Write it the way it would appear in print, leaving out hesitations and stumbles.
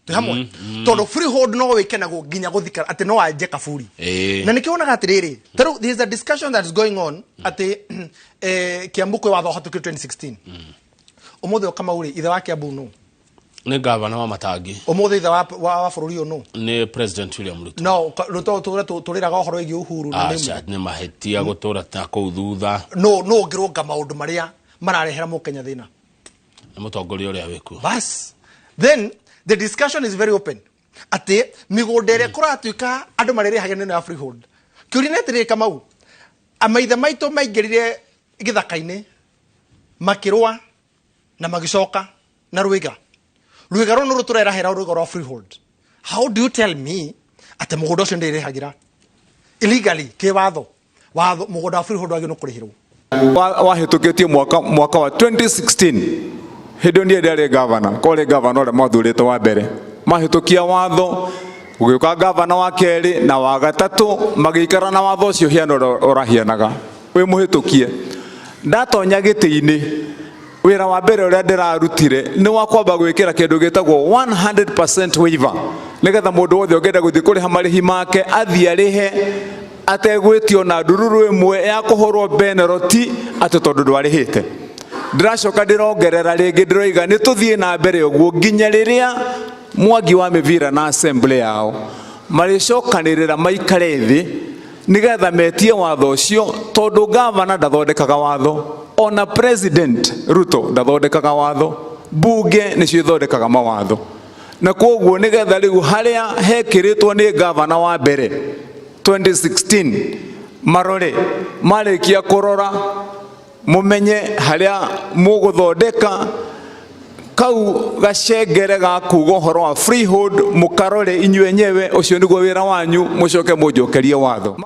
tu hamwe tondu freehold no wikenagwo nginya guthikara ati no anje kaburi na nikionaga atiriri taru there is a discussion that is going on ati Kiambu kwe watho hatu 2016 umuthe kama uri ithe wa Kiambu no ni Ngabana Wamatangi umuthe ithe wa bururi uno ni President William Ruto no Ruto turiraga uhoro igi uhuru ni mahetia gutura ta kuu thutha no ngirunga maundu maria mararehera mukenya thina mutongoria uria wiku bas then the discussion is very open ati migunda ire kuratuika andu maririhaga nene ya freehold kiurine tiri kamau amaitha maitu maingirire githaka-ini makirwa na magicoka na ruiga runo ruturera hera ruiga rwa freehold. How do you tell me ati mugunda ucio ndirihagira illegally ke watho mugunda wa freehold wagi no kurihirwo wahitukitie mwaka wa 2016 hindo nie ndari governor kore governor ore mathurite wa mbere mahitukia watho ugiuka governor wa keri na wa gatatu magikara na watho ucio hiano orahianaga wi muhitukie ndatonya giti-ini wira wa mbere uria ndirarutire ni wa kwamba gwikira kindu gitagwo 100% waiver nigetha mundu wothe ungenda guthii kuriha marihi make athii arihe ategwitio na ndururu imwe ya kuhorwo penalty ati tondu ndwarihite ndiracoka ndirongerera ringi ndiroiga ni tuthie na mbere uguo nginya riria Mwangi wa Mivira na assembly yao maricokanirira maikare thi nigetha metie watho ucio tondu governor ndathondekaga watho ona President Ruto ndathondekaga watho bunge nicio ithondekaga mawatho na koguo nigetha riu haria hekiritwo ni governor wa mbere 2016 marore marikia kurora mumenye haria muguthondeka kau gacengere ga kuga horo wa freehold mukarore inywe nyewe ucio niguo wira wanyu mucoke munjokerie watho.